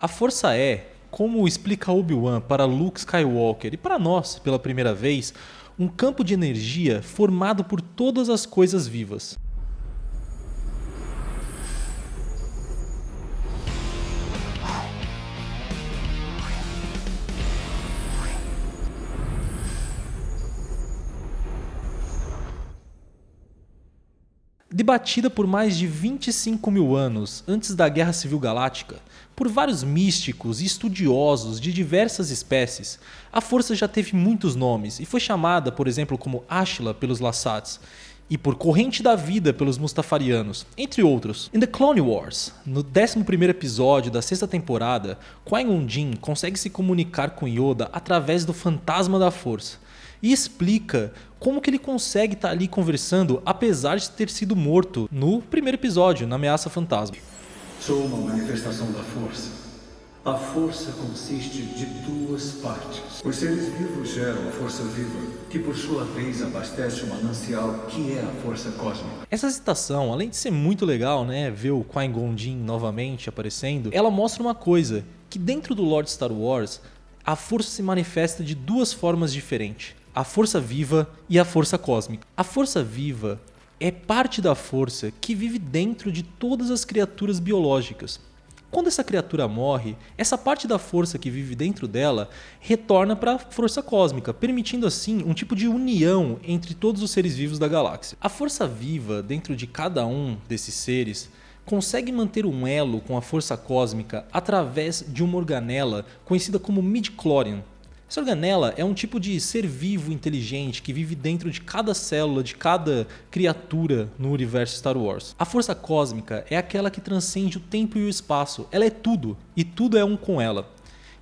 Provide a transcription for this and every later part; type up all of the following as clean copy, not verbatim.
A força é, como explica Obi-Wan para Luke Skywalker e para nós pela primeira vez, um campo de energia formado por todas as coisas vivas. Debatida por mais de 25 mil anos antes da Guerra Civil Galáctica, por vários místicos e estudiosos de diversas espécies, a Força já teve muitos nomes e foi chamada, por exemplo, como Ashla pelos Lassats e por Corrente da Vida pelos Mustafarianos, entre outros. Em The Clone Wars, no 11º episódio da 6ª temporada, Qui-Gon Jinn consegue se comunicar com Yoda através do Fantasma da Força e explica como que ele consegue estar ali conversando apesar de ter sido morto no primeiro episódio, na Ameaça Fantasma. Sou uma manifestação da força. A força consiste de duas partes. Os seres vivos geram a força viva, que por sua vez abastece o manancial que é a força cósmica. Essa citação, além de ser muito legal, né, ver o Qui-Gon Jinn novamente aparecendo, ela mostra uma coisa, que dentro do lore de Star Wars, a força se manifesta de duas formas diferentes. A força viva e a força cósmica. A força viva é parte da força que vive dentro de todas as criaturas biológicas. Quando essa criatura morre, essa parte da força que vive dentro dela retorna para a força cósmica, permitindo assim um tipo de união entre todos os seres vivos da galáxia. A força viva dentro de cada um desses seres consegue manter um elo com a força cósmica através de uma organela conhecida como midi-chlorian. Essa organela é um tipo de ser vivo inteligente que vive dentro de cada célula, de cada criatura no universo Star Wars. A força cósmica é aquela que transcende o tempo e o espaço. Ela é tudo, e tudo é um com ela.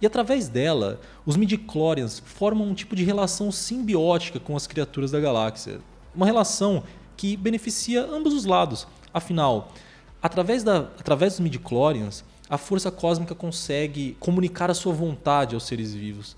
E através dela, os midi-chlorians formam um tipo de relação simbiótica com as criaturas da galáxia. Uma relação que beneficia ambos os lados. Afinal, através dos midi-chlorians, a força cósmica consegue comunicar a sua vontade aos seres vivos.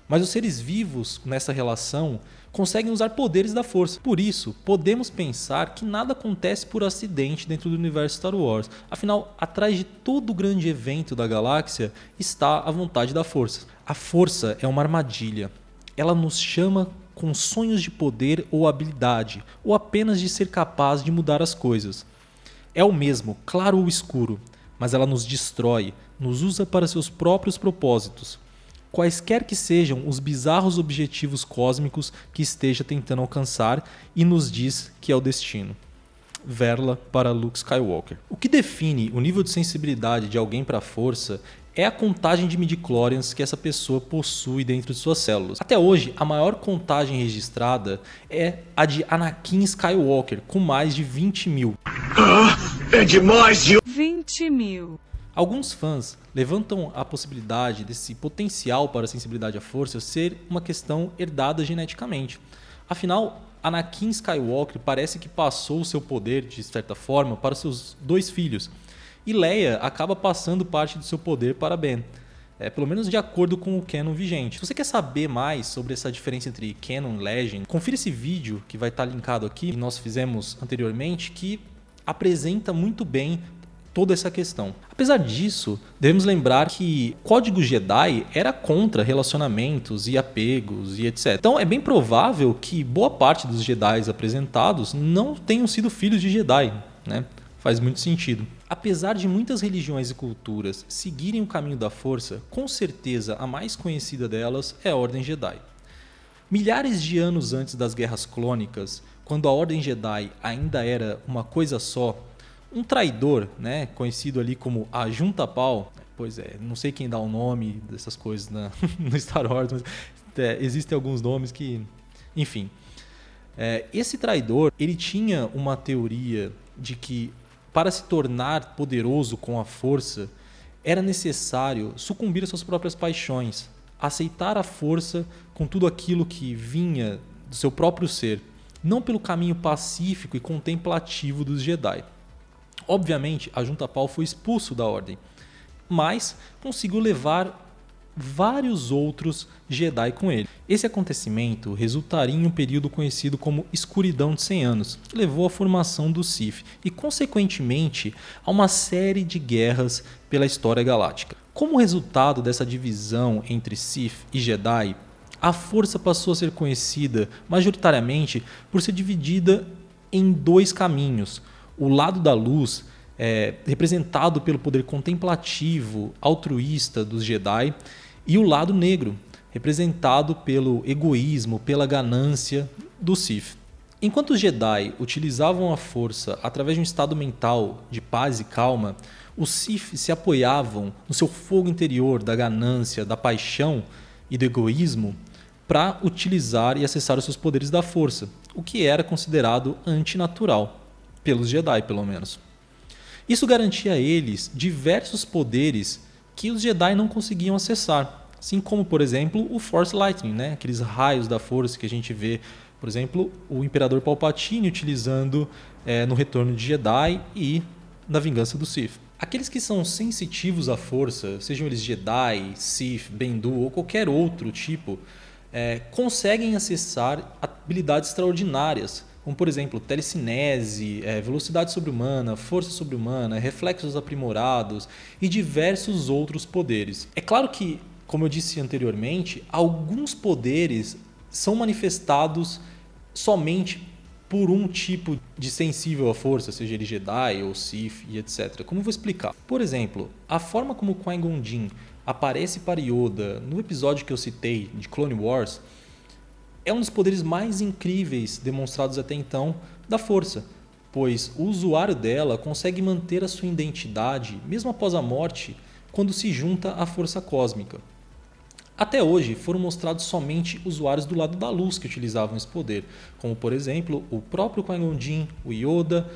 Mas os seres vivos nessa relação conseguem usar poderes da força. Por isso, podemos pensar que nada acontece por acidente dentro do universo Star Wars. Afinal, atrás de todo grande evento da galáxia está a vontade da força. A força é uma armadilha. Ela nos chama com sonhos de poder ou habilidade, ou apenas de ser capaz de mudar as coisas. É o mesmo, claro ou escuro, mas ela nos destrói, nos usa para seus próprios propósitos. Quaisquer que sejam os bizarros objetivos cósmicos que esteja tentando alcançar, e nos diz que é o destino. Verla para Luke Skywalker. O que define o nível de sensibilidade de alguém para a força é a contagem de midi-chlorians que essa pessoa possui dentro de suas células. Até hoje, a maior contagem registrada é a de Anakin Skywalker, com mais de 20 mil. É demais de 20 mil. Alguns fãs levantam a possibilidade desse potencial para a sensibilidade à força ser uma questão herdada geneticamente. Afinal, Anakin Skywalker parece que passou o seu poder, de certa forma, para seus dois filhos. E Leia acaba passando parte do seu poder para Ben. Pelo menos de acordo com o canon vigente. Se você quer saber mais sobre essa diferença entre canon e legend, confira esse vídeo que vai estar linkado aqui, que nós fizemos anteriormente, que apresenta muito bem toda essa questão. Apesar disso, devemos lembrar que o Código Jedi era contra relacionamentos e apegos e etc. Então é bem provável que boa parte dos Jedi apresentados não tenham sido filhos de Jedi, né? Faz muito sentido. Apesar de muitas religiões e culturas seguirem o caminho da força, com certeza a mais conhecida delas é a Ordem Jedi. Milhares de anos antes das Guerras Clônicas, quando a Ordem Jedi ainda era uma coisa só, um traidor, né, conhecido ali como a Junta Pau, pois é, não sei quem dá o nome dessas coisas no Star Wars, mas existem alguns nomes que, enfim. Esse traidor, ele tinha uma teoria de que para se tornar poderoso com a força, era necessário sucumbir às suas próprias paixões, aceitar a força com tudo aquilo que vinha do seu próprio ser, não pelo caminho pacífico e contemplativo dos Jedi. Obviamente, a Junta Pau foi expulso da Ordem, mas conseguiu levar vários outros Jedi com ele. Esse acontecimento resultaria em um período conhecido como Escuridão de 100 anos, que levou à formação do Sith e, consequentemente, a uma série de guerras pela história galáctica. Como resultado dessa divisão entre Sith e Jedi, a Força passou a ser conhecida majoritariamente por ser dividida em dois caminhos. O lado da luz, representado pelo poder contemplativo, altruísta dos Jedi, e o lado negro, representado pelo egoísmo, pela ganância dos Sith. Enquanto os Jedi utilizavam a Força através de um estado mental de paz e calma, os Sith se apoiavam no seu fogo interior da ganância, da paixão e do egoísmo para utilizar e acessar os seus poderes da Força, o que era considerado antinatural, pelos Jedi pelo menos. Isso garantia a eles diversos poderes que os Jedi não conseguiam acessar, assim como, por exemplo, o Force Lightning, né? Aqueles raios da Força que a gente vê, por exemplo, o Imperador Palpatine utilizando no Retorno de Jedi e na Vingança do Sith. Aqueles que são sensitivos à Força, sejam eles Jedi, Sith, Bendu ou qualquer outro tipo, conseguem acessar habilidades extraordinárias, como por exemplo telecinese, velocidade sobre-humana, força sobre-humana, reflexos aprimorados e diversos outros poderes. É claro que, como eu disse anteriormente, alguns poderes são manifestados somente por um tipo de sensível à força, seja ele Jedi ou Sith e etc. Como eu vou explicar? Por exemplo, a forma como Qui-Gon Jinn aparece para Yoda no episódio que eu citei de Clone Wars é um dos poderes mais incríveis demonstrados até então da força, pois o usuário dela consegue manter a sua identidade mesmo após a morte quando se junta à força cósmica. Até hoje foram mostrados somente usuários do lado da luz que utilizavam esse poder, como por exemplo o próprio Qui-Gon Jinn, o Yoda,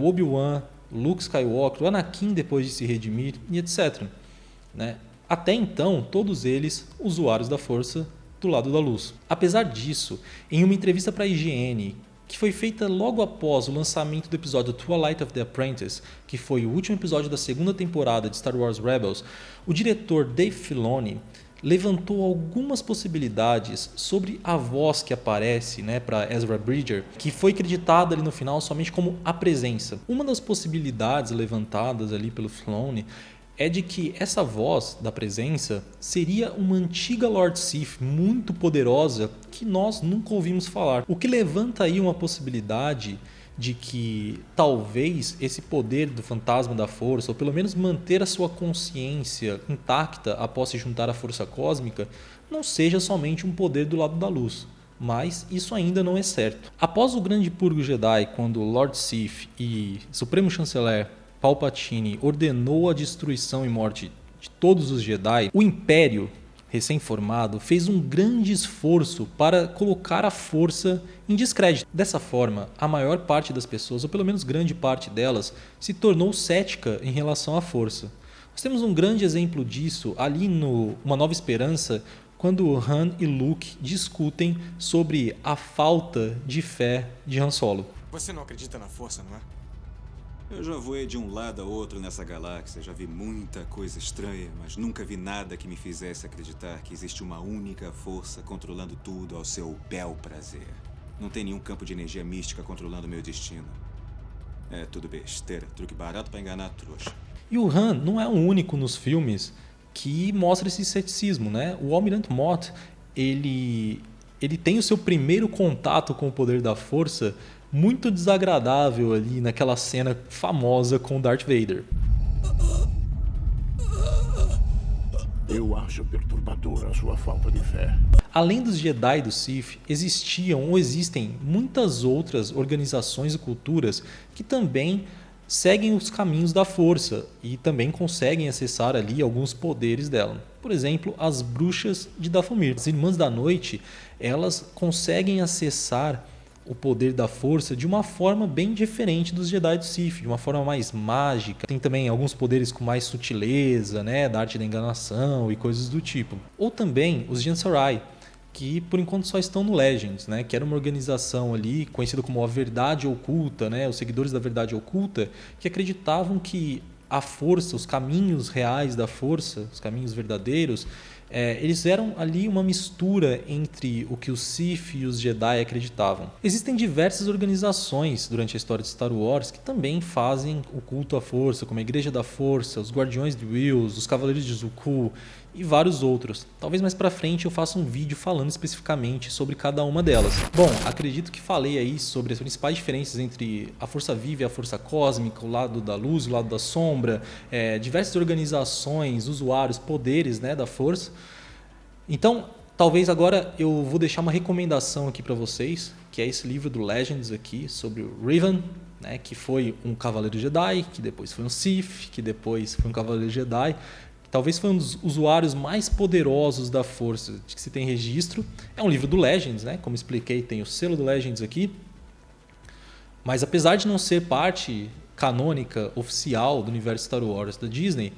o Obi-Wan, o Luke Skywalker, o Anakin depois de se redimir e etc. Até então, todos eles usuários da força do lado da luz. Apesar disso, em uma entrevista para a IGN, que foi feita logo após o lançamento do episódio Twilight of the Apprentice, que foi o último episódio da segunda temporada de Star Wars Rebels, o diretor Dave Filoni levantou algumas possibilidades sobre a voz que aparece para Ezra Bridger, que foi creditada ali no final somente como a presença. Uma das possibilidades levantadas ali pelo Filoni é de que essa voz da presença seria uma antiga Lord Sith muito poderosa que nós nunca ouvimos falar. O que levanta aí uma possibilidade de que talvez esse poder do fantasma da força, ou pelo menos manter a sua consciência intacta após se juntar à força cósmica, não seja somente um poder do lado da luz. Mas isso ainda não é certo. Após o grande purgo Jedi, quando Lord Sith e Supremo Chanceler Palpatine ordenou a destruição e morte de todos os Jedi, o Império recém-formado fez um grande esforço para colocar a força em descrédito. Dessa forma, a maior parte das pessoas, ou pelo menos grande parte delas, se tornou cética em relação à força. Nós temos um grande exemplo disso ali no Uma Nova Esperança, quando Han e Luke discutem sobre a falta de fé de Han Solo. Você não acredita na força, não é? Eu já voei de um lado a outro nessa galáxia, já vi muita coisa estranha, mas nunca vi nada que me fizesse acreditar que existe uma única força controlando tudo ao seu bel prazer. Não tem nenhum campo de energia mística controlando meu destino. É tudo besteira, truque barato pra enganar a trouxa. E o Han não é o único nos filmes que mostra esse ceticismo, né? O Almirante Mott, ele tem o seu primeiro contato com o poder da força muito desagradável ali naquela cena famosa com Darth Vader. Eu acho perturbadora a sua falta de fé. Além dos Jedi e do Sith, existiam ou existem muitas outras organizações e culturas que também seguem os caminhos da força e também conseguem acessar ali alguns poderes dela. Por exemplo, as bruxas de Dathomir. As Irmãs da Noite, elas conseguem acessar o poder da força de uma forma bem diferente dos Jedi do Sith, de uma forma mais mágica. Tem também alguns poderes com mais sutileza, da arte da enganação e coisas do tipo. Ou também os Jansarai, que por enquanto só estão no Legends, que era uma organização ali conhecida como a Verdade Oculta, os seguidores da Verdade Oculta, que acreditavam que a força, os caminhos reais da força, os caminhos verdadeiros, eles eram ali uma mistura entre o que os Sith e os Jedi acreditavam. Existem diversas organizações durante a história de Star Wars que também fazem o culto à força, como a Igreja da Força, os Guardiões de Whills, os Cavaleiros de Dooku e vários outros. Talvez mais pra frente eu faça um vídeo falando especificamente sobre cada uma delas. Bom, acredito que falei aí sobre as principais diferenças entre a força viva e a força cósmica, o lado da luz e o lado da sombra, diversas organizações, usuários, poderes, né, da força. Então, talvez agora eu vou deixar uma recomendação aqui para vocês, que é esse livro do Legends aqui, sobre o Revan, né, que foi um Cavaleiro Jedi, que depois foi um Sith, que depois foi um Cavaleiro Jedi. Talvez foi um dos usuários mais poderosos da força de que se tem registro. É um livro do Legends, né? Como expliquei, tem o selo do Legends aqui. Mas apesar de não ser parte canônica, oficial do universo Star Wars da Disney,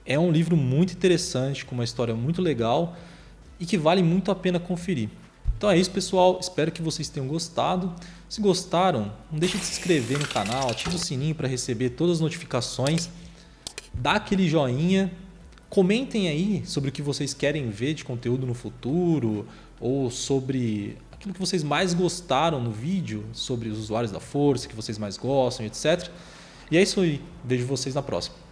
é um livro muito interessante, com uma história muito legal e que vale muito a pena conferir. Então é isso, pessoal. Espero que vocês tenham gostado. Se gostaram, não deixe de se inscrever no canal, ative o sininho para receber todas as notificações, dá aquele joinha. Comentem aí sobre o que vocês querem ver de conteúdo no futuro ou sobre aquilo que vocês mais gostaram no vídeo, sobre os usuários da força, que vocês mais gostam, etc. E é isso aí. Vejo vocês na próxima.